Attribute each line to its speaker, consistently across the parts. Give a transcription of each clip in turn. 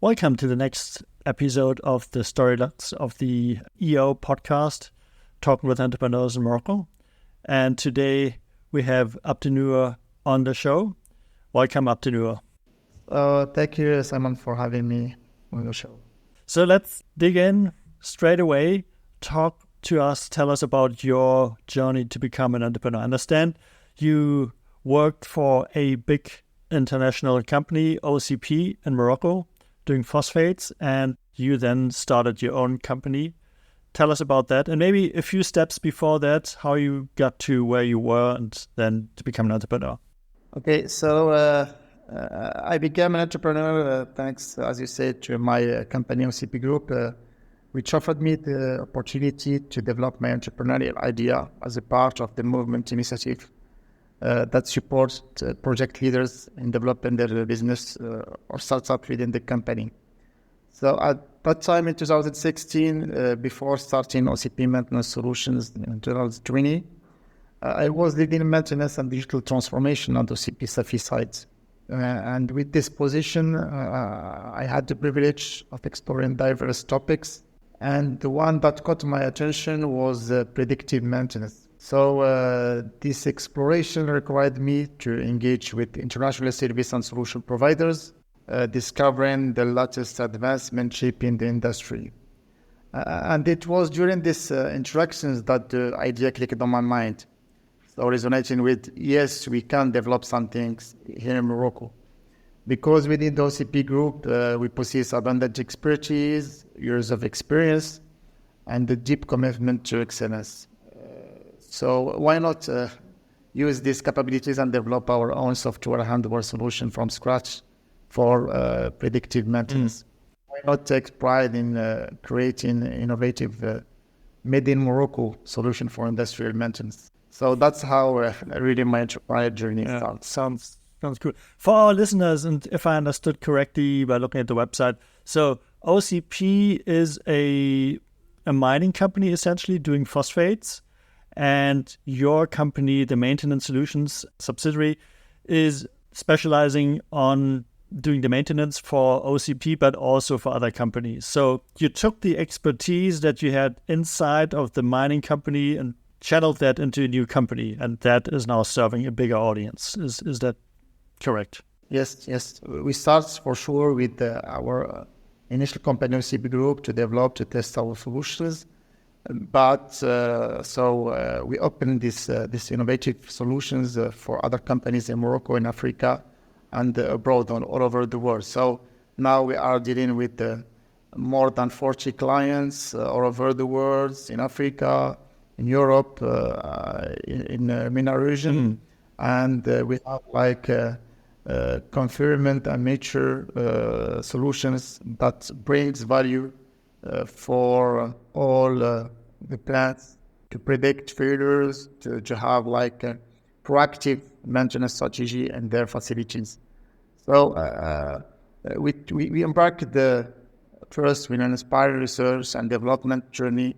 Speaker 1: Welcome to the next episode of the Storylines of the EO podcast, talking with entrepreneurs in Morocco. And today we have Abdenour on the show. Welcome, Abdenour.
Speaker 2: Thank you, Simon, for having me on the show.
Speaker 1: So let's dig in straight away. Tell us about your journey to become an entrepreneur. I understand you worked for a big international company, OCP, in Morocco, doing phosphates, and you then started your own company. Tell us about that, and maybe a few steps before that, how you got to where you were and then to become an entrepreneur.
Speaker 2: Okay, so I became an entrepreneur thanks, as you said, to my company, OCP Group, which offered me the opportunity to develop my entrepreneurial idea as a part of the movement initiative that supports project leaders in developing their business or startup within the company. So at that time in 2016, before starting OCP Maintenance Solutions in 2020, I was leading maintenance and digital transformation on the OCP Safi side. And with this position, I had the privilege of exploring diverse topics. And the one that caught my attention was predictive maintenance. So this exploration required me to engage with international service and solution providers, discovering the latest advancement shaping the industry. And it was during these interactions that the idea clicked on my mind. So resonating with, yes, we can develop some things here in Morocco. Because within the OCP group, we possess abundant expertise, years of experience, and a deep commitment to excellence. So why not use these capabilities and develop our own software hardware solution from scratch for predictive maintenance? Why not take pride in creating innovative made in Morocco solution for industrial maintenance? So that's how really my entrepreneurial journey starts.
Speaker 1: Sounds cool. For our listeners, and if I understood correctly by looking at the website, so OCP is a mining company essentially doing phosphates, and your company, the Maintenance Solutions subsidiary, is specializing on doing the maintenance for OCP, but also for other companies. So you took the expertise that you had inside of the mining company and channeled that into a new company, and that is now serving a bigger audience. Is that correct?
Speaker 2: Yes. We start for sure with our initial company, OCP Group, to test our solutions. But we opened this innovative solutions for other companies in Morocco, in Africa, and abroad all over the world. So now we are dealing with more than 40 clients all over the world, in Africa, in Europe, in the MENA region. And we have confirmant and mature solutions that brings value for all the plants to predict failures, to have a proactive maintenance strategy in their facilities. So we embarked first with an inspiring research and development journey,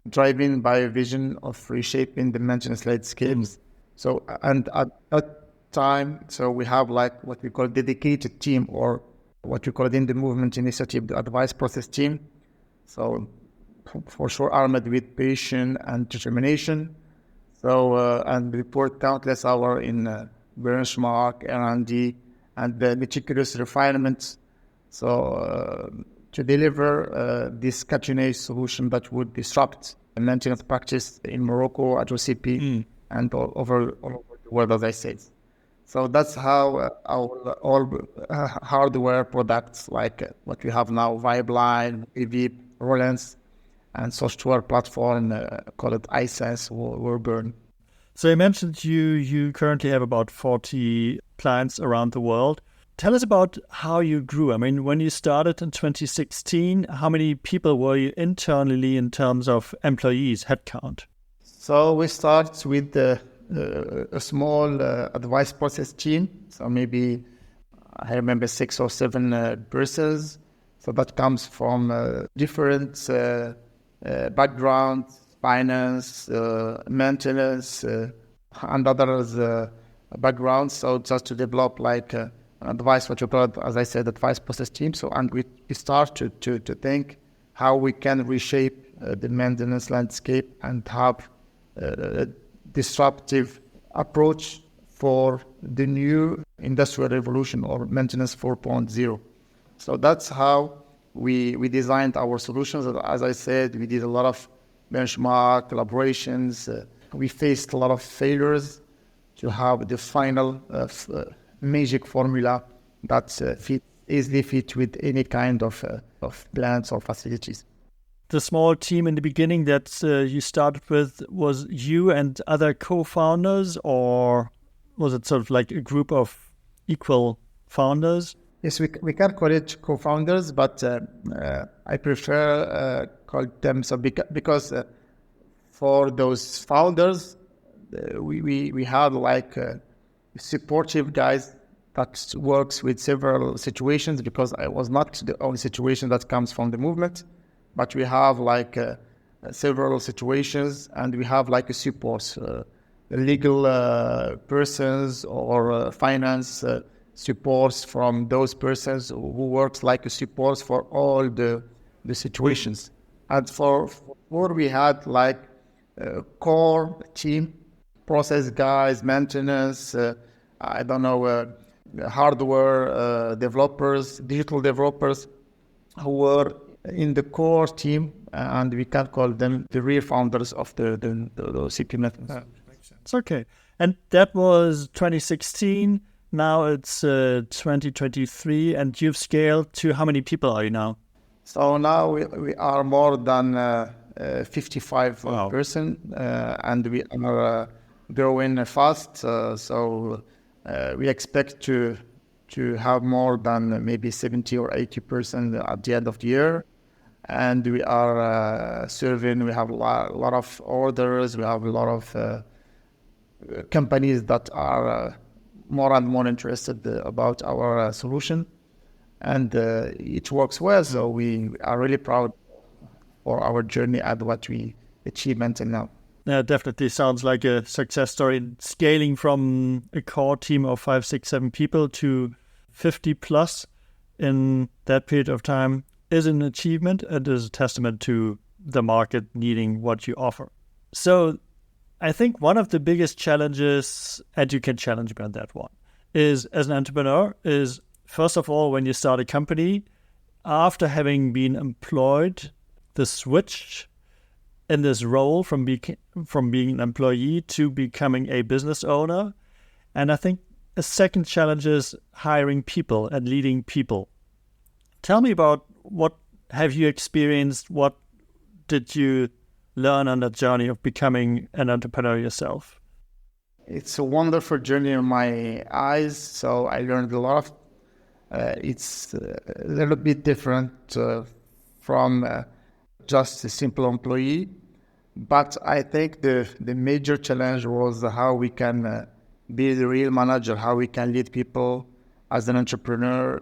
Speaker 2: driven by a vision of reshaping the maintenance landscapes. So, and at that time, so we have what we call dedicated team, or what we call in the movement initiative, the advice process team. So for sure, armed with patience and determination. So, and we poured countless hours in benchmark, R&D, and the meticulous refinements. So to deliver this cutting-edge solution that would disrupt the maintenance practice in Morocco at OCP and all over the world, as I said. So that's how all hardware products like what we have now, Vibeline, EV, Rollens, and software platform called iSense were born.
Speaker 1: So you mentioned you currently have about 40 clients around the world. Tell us about how you grew. I mean, when you started in 2016, how many people were you internally in terms of employees, headcount?
Speaker 2: So we start with a small advice process team. So maybe I remember 6 or 7 persons. So that comes from different backgrounds, finance, maintenance, and others backgrounds. So just to develop advice, what you call it, as I said, advice process team. So, and we start to think how we can reshape the maintenance landscape and have a disruptive approach for the new industrial revolution or maintenance 4.0. So that's how we designed our solutions. As I said, we did a lot of benchmark collaborations. We faced a lot of failures to have the final magic formula that easily fit with any kind of plants or facilities.
Speaker 1: The small team in the beginning that you started with, was you and other co-founders, or was it sort of like a group of equal founders?
Speaker 2: Yes, we can call it co-founders, but I prefer call them so because for those founders, we had like supportive guys that works with several situations, because I was not the only situation that comes from the movement, but we have like several situations, and we have like a support, legal persons or finance supports from those persons who works like a support for all the situations. And for we had like a core team, process guys, maintenance, hardware developers, digital developers who were in the core team, and we can call them the real founders of the CP methods.
Speaker 1: It's okay. And that was 2016. Now it's 2023, and you've scaled to how many people are you now?
Speaker 2: So now we are more than 55 person, and we are growing fast. So we expect to have more than maybe 70 or 80% at the end of the year. And we are serving, we have a lot of orders, we have a lot of companies that are more and more interested about our solution. And it works well, so we are really proud for our journey and what we achieved until now.
Speaker 1: Yeah, definitely sounds like a success story. Scaling from a core team of 5, 6, 7 people to 50 plus in that period of time is an achievement and is a testament to the market needing what you offer. So I think one of the biggest challenges, and you can challenge me on that one, is as an entrepreneur is, first of all, when you start a company, after having been employed, the switch in this role from being an employee to becoming a business owner. And I think a second challenge is hiring people and leading people. Tell me about what have you experienced? What did you learn on that journey of becoming an entrepreneur yourself?
Speaker 2: It's a wonderful journey in my eyes. So I learned a lot. It's a little bit different from just a simple employee. But I think the major challenge was how we can be the real manager, how we can lead people as an entrepreneur.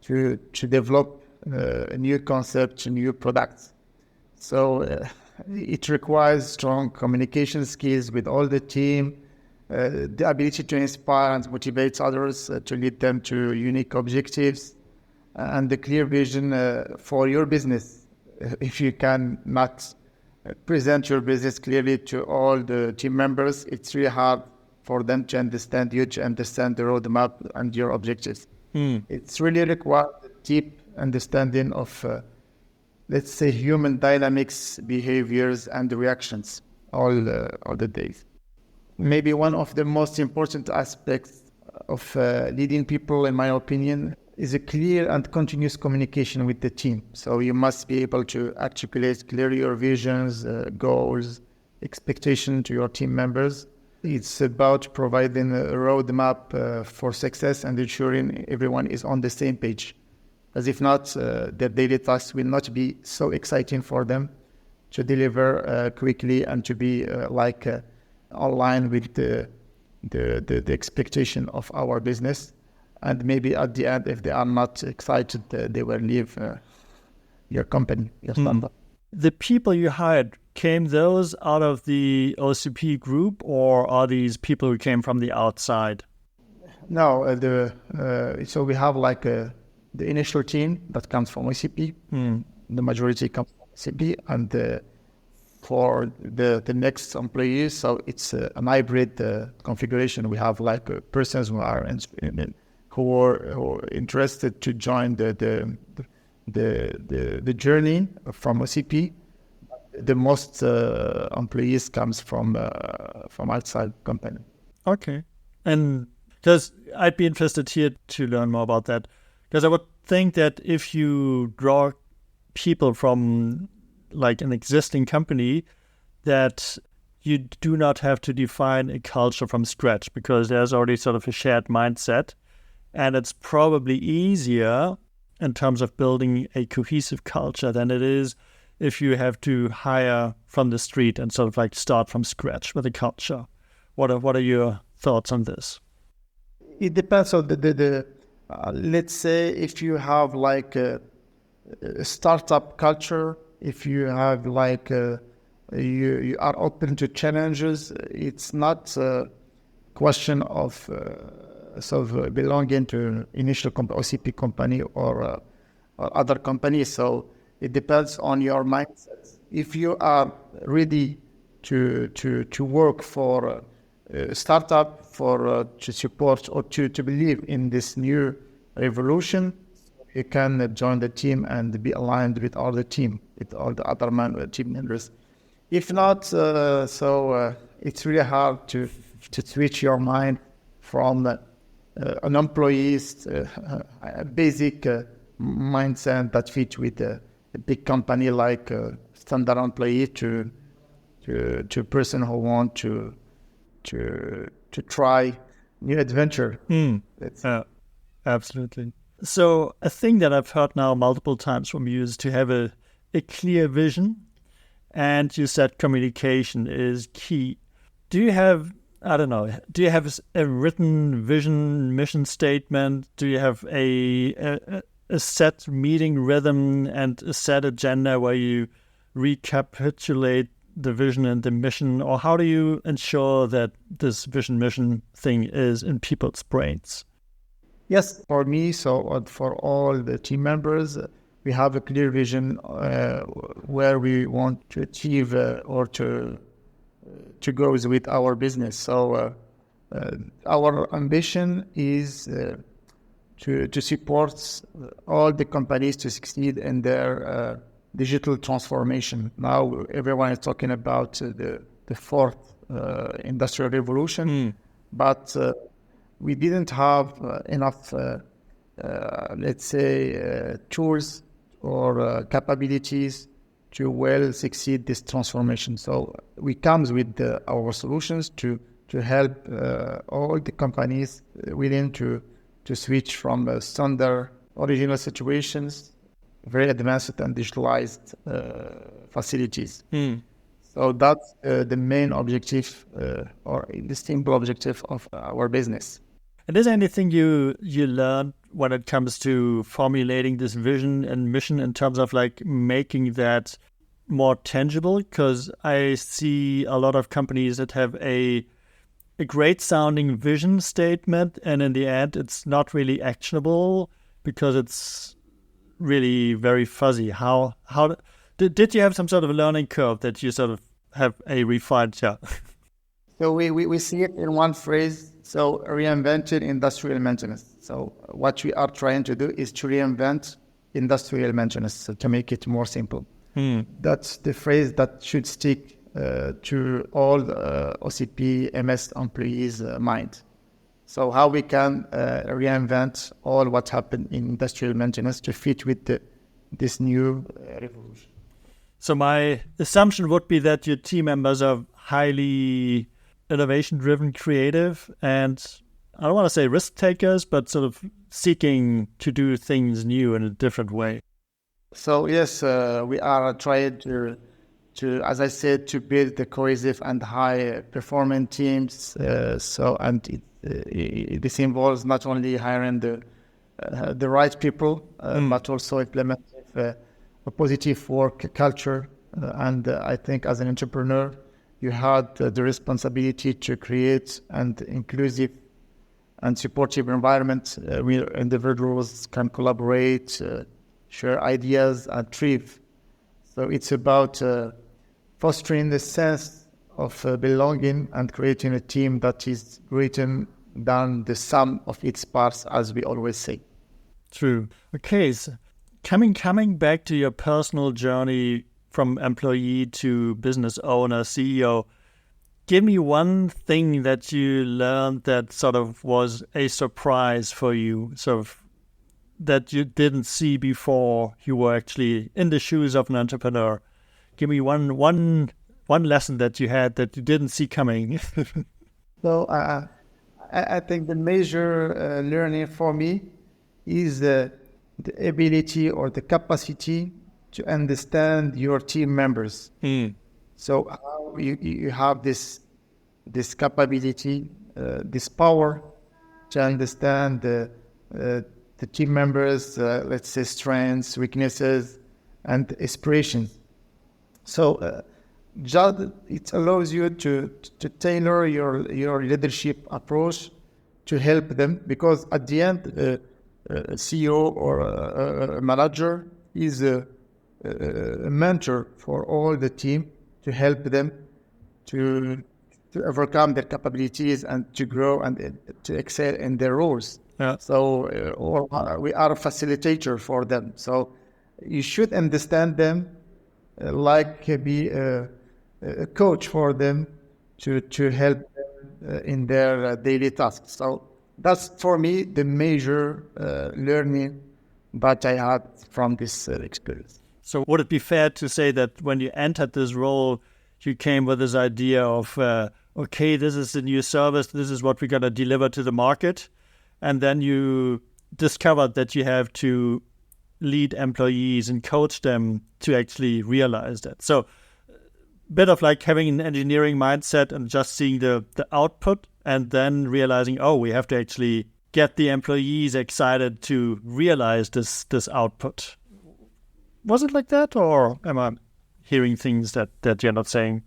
Speaker 2: To develop a new concept, new products. So it requires strong communication skills with all the team, the ability to inspire and motivate others to lead them to unique objectives, and the clear vision for your business. If you cannot present your business clearly to all the team members, it's really hard for them to understand you, to understand the roadmap and your objectives. It's really required a deep understanding of, let's say, human dynamics, behaviors, and reactions all the days. Maybe one of the most important aspects of leading people, in my opinion, is a clear and continuous communication with the team. So you must be able to articulate clearly your visions, goals, expectations to your team members. It's about providing a roadmap for success and ensuring everyone is on the same page. As if not, their daily tasks will not be so exciting for them to deliver quickly and to be aligned with the expectation of our business. And maybe at the end, if they are not excited, they will leave your company, your startup.
Speaker 1: The people you hired, came those out of the OCP group, or are these people who came from the outside?
Speaker 2: No, so we have like the initial team that comes from OCP. The majority comes from OCP, and for the next employees, so it's an hybrid configuration. We have like persons who are who are interested to join the journey from OCP. The most employees comes from outside company.
Speaker 1: Okay, and because I'd be interested here to learn more about that, because I would think that if you draw people from like an existing company, that you do not have to define a culture from scratch, because there's already sort of a shared mindset, and it's probably easier in terms of building a cohesive culture than it is if you have to hire from the street and sort of like start from scratch with a culture. What are your thoughts on this?
Speaker 2: It depends on the let's say if you have like a startup culture, if you have like you are open to challenges, it's not a question of sort of belonging to initial OCP company or other companies. So it depends on your mindset. If you are ready to work for a startup, for to support or to believe in this new revolution, you can join the team and be aligned with all the team, with all the other team members. If not, it's really hard to switch your mind from an employee's basic mindset that fits with a big company like a standard employee to a person who want to try new adventure.
Speaker 1: Absolutely. So a thing that I've heard now multiple times from you is to have a clear vision, and you said communication is key. Do you have, I don't know, do you have a written vision, mission statement? Do you have a set meeting rhythm and a set agenda where you recapitulate the vision and the mission? Or how do you ensure that this vision mission thing is in people's brains?
Speaker 2: Yes, for me, so for all the team members, we have a clear vision where we want to achieve or to go with our business. So our ambition is to support all the companies to succeed in their digital transformation. Now everyone is talking about the fourth industrial revolution, but we didn't have enough, let's say, tools or capabilities to well succeed this transformation. So we come with our solutions to help all the companies willing to switch from standard original situations, very advanced and digitalized facilities. So that's the main objective or the simple objective of our business.
Speaker 1: And is there anything you learned when it comes to formulating this vision and mission in terms of like making that more tangible? Because I see a lot of companies that have a great sounding vision statement, and in the end it's not really actionable because it's really very fuzzy. How did you have some sort of a learning curve that you sort of have a refined?
Speaker 2: So we see it in one phrase. So reinvented industrial maintenance. So what we are trying to do is to reinvent industrial maintenance, so to make it more simple. That's the phrase that should stick to all OCP MS employees' mind. So how we can reinvent all what happened in industrial maintenance to fit with this new revolution.
Speaker 1: So my assumption would be that your team members are highly innovation-driven, creative, and I don't want to say risk takers, but sort of seeking to do things new in a different way.
Speaker 2: So yes, we are trying to, as I said, to build the cohesive and high-performing teams. This involves not only hiring the right people, but also implement a positive work culture. And I think as an entrepreneur, you had the responsibility to create an inclusive and supportive environment where individuals can collaborate, share ideas, and thrive. So it's about fostering the sense of belonging and creating a team that is greater than the sum of its parts, as we always say.
Speaker 1: True. Okay, so coming back to your personal journey from employee to business owner, CEO, give me one thing that you learned that sort of was a surprise for you, sort of that you didn't see before you were actually in the shoes of an entrepreneur. Give me one lesson that you had that you didn't see coming.
Speaker 2: So I think the major learning for me is the ability or the capacity to understand your team members. So how you have this capability, this power to understand the team members, let's say strengths, weaknesses, and aspirations. So just it allows you to tailor your leadership approach to help them, because at the end, a CEO or a manager is a mentor for all the team to help them to overcome their capabilities and to grow and to excel in their roles.
Speaker 1: Yeah.
Speaker 2: So we are a facilitator for them. So you should understand them like be a coach for them to help them in their daily tasks. So that's for me the major learning that I had from this experience.
Speaker 1: So would it be fair to say that when you entered this role, you came with this idea of, okay, this is the new service, this is what we're going to deliver to the market, and then you discovered that you have to lead employees and coach them to actually realize that. So a bit of like having an engineering mindset and just seeing the output and then realizing, oh, we have to actually get the employees excited to realize this output. Was it like that, or am I hearing things that you're not saying?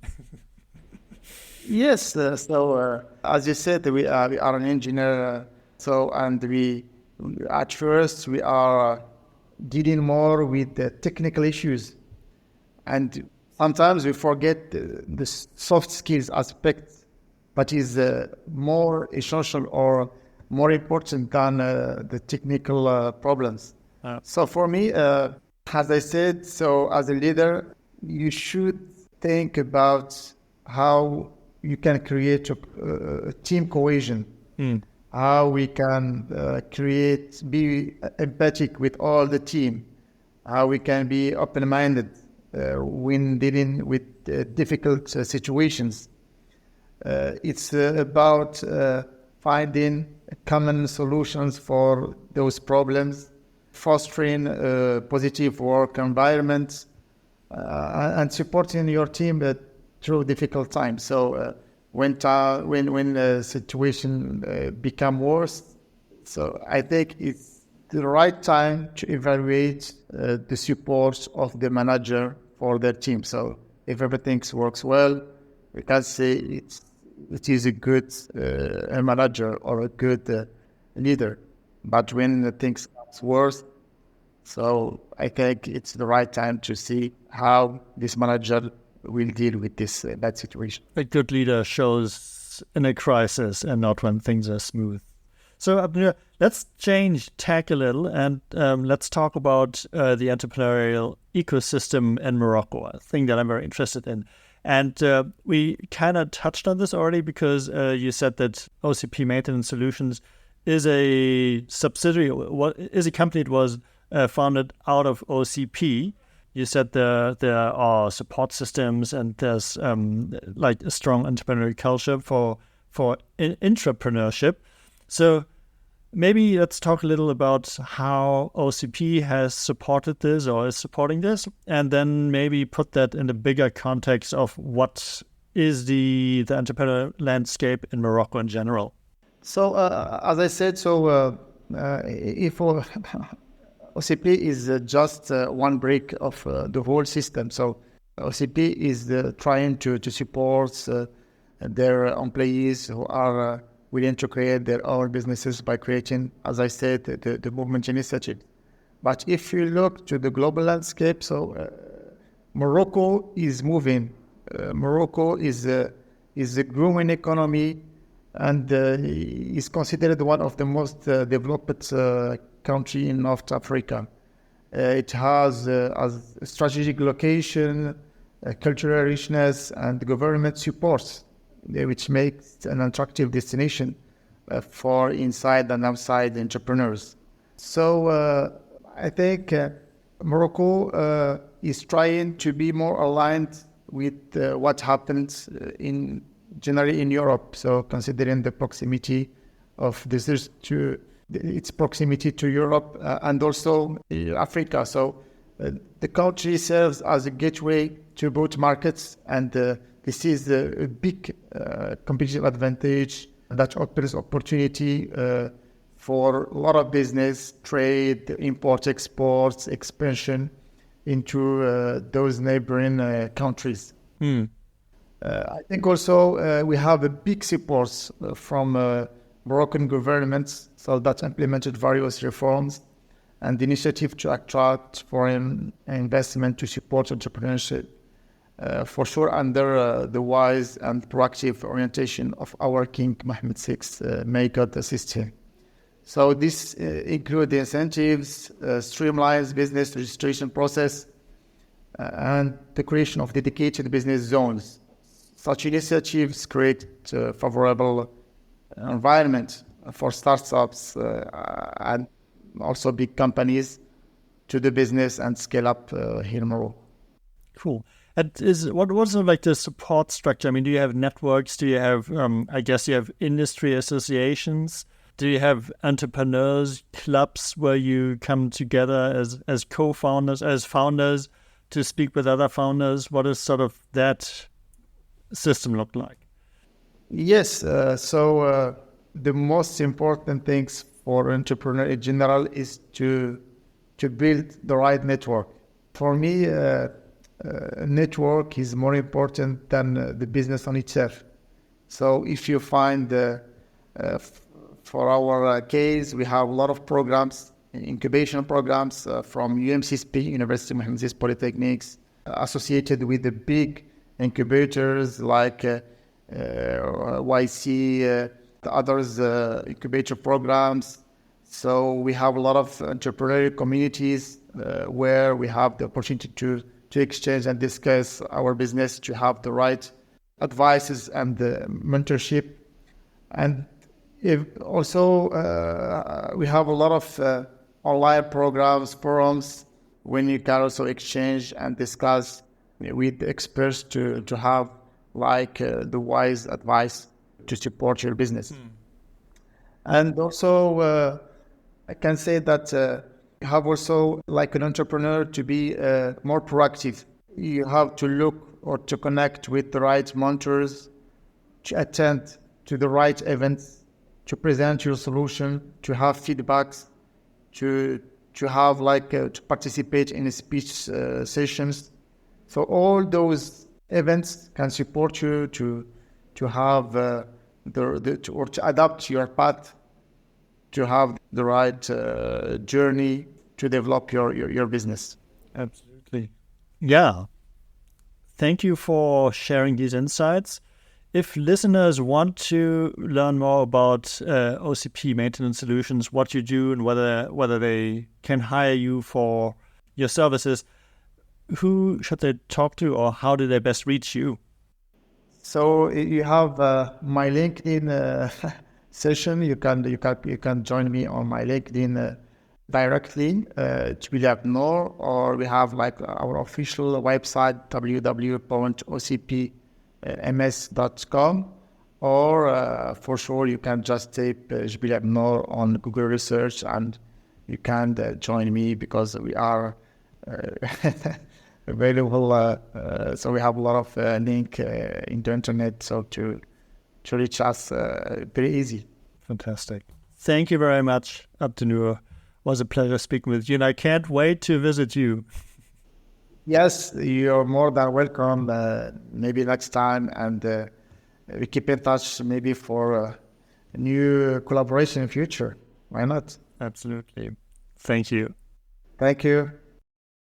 Speaker 2: Yes. So as you said, we are an engineer. And we at first we are dealing more with the technical issues, and sometimes we forget the soft skills aspect, but is more essential or more important than the technical problems. So for me, as I said, so as a leader, you should think about how you can create a team cohesion, how we can be empathic with all the team, how we can be open-minded when dealing with difficult situations. It's about finding common solutions for those problems, fostering a positive work environment, and supporting your team through difficult times. So when the situation become worse, so I think it's the right time to evaluate the support of the manager for their team. So if everything works well, we can say it is a good manager or a good leader. But when things get worse, so I think it's the right time to see how this manager will deal with this bad situation.
Speaker 1: A good leader shows in a crisis and not when things are smooth. So Abdenour, let's change tack a little and let's talk about the entrepreneurial ecosystem in Morocco, a thing that I'm very interested in. And we kind of touched on this already because you said that OCP Maintenance Solutions is a subsidiary, is a company that was founded out of OCP. You said there are support systems and there's like a strong entrepreneurial culture for entrepreneurship. So maybe let's talk a little about how OCP has supported this or is supporting this, and then maybe put that in the bigger context of what is the entrepreneurial landscape in Morocco in general.
Speaker 2: So as I said, if OCP is just one brick of the whole system. So OCP is trying to support their employees who are willing to create their own businesses by creating, as I said, the movement initiative. But if you look to the global landscape, Morocco is moving. Morocco is a growing economy and is considered one of the most developed country in North Africa. It has a strategic location, cultural richness, and government support, which makes an attractive destination for inside and outside entrepreneurs. So I think Morocco is trying to be more aligned with what happens generally in Europe. So considering the proximity of this to its proximity to Europe and also Africa. So the country serves as a gateway to both markets, and this is a big competitive advantage that offers opportunity for a lot of business, trade, import, exports, expansion into those neighboring countries. I think also we have a big support from Moroccan governments, so that implemented various reforms and initiatives to attract foreign investment to support entrepreneurship, for sure under the wise and proactive orientation of our King Mohammed VI MEPA system. So this includes incentives, streamlines business registration process, and the creation of dedicated business zones. Such initiatives create favorable environment for startups and also big companies to do business and scale up here in Morocco.
Speaker 1: Cool. And what's like the support structure? I mean, do you have networks? Do you have, I guess you have industry associations? Do you have entrepreneurs clubs where you come together as co-founders, as founders to speak with other founders? What does sort of that system look like?
Speaker 2: Yes. So the most important things for entrepreneur in general is to build the right network. For me, network is more important than the business on itself. So if you find, for our case, we have a lot of programs, incubation programs from UMCSP, University of Mohammed VI Polytechnics, associated with the big incubators like YC, the others incubator programs. So we have a lot of entrepreneurial communities where we have the opportunity to exchange and discuss our business, to have the right advices and mentorship. And also we have a lot of online programs, forums, when you can also exchange and discuss with experts to have like the wise advice to support your business. And also I can say that you have also, like an entrepreneur, to be more proactive. You have to look or to connect with the right mentors, to attend to the right events, to present your solution, to have feedbacks, to have to participate in speech sessions. So all those events can support you to have or to adapt your path, to have the right journey to develop your business.
Speaker 1: Absolutely. Yeah. Thank you for sharing these insights. If listeners want to learn more about OCP Maintenance Solutions, what you do, and whether they can hire you for your services, who should they talk to, or how do they best reach you?
Speaker 2: So you have my LinkedIn session. You can join me on my LinkedIn directly, Jbili Abdenour, or we have like our official website www.ocpms.com, or for sure you can just type Jbili Abdenour on Google research and you can join me, because we are available. So we have a lot of link in the internet, so to reach us very easy.
Speaker 1: Fantastic. Thank you very much, Abdenour. It was a pleasure speaking with you, and I can't wait to visit you.
Speaker 2: Yes, you're more than welcome. Maybe next time, and we keep in touch maybe for new collaboration in future. Why not?
Speaker 1: Absolutely. Thank you.
Speaker 2: Thank you.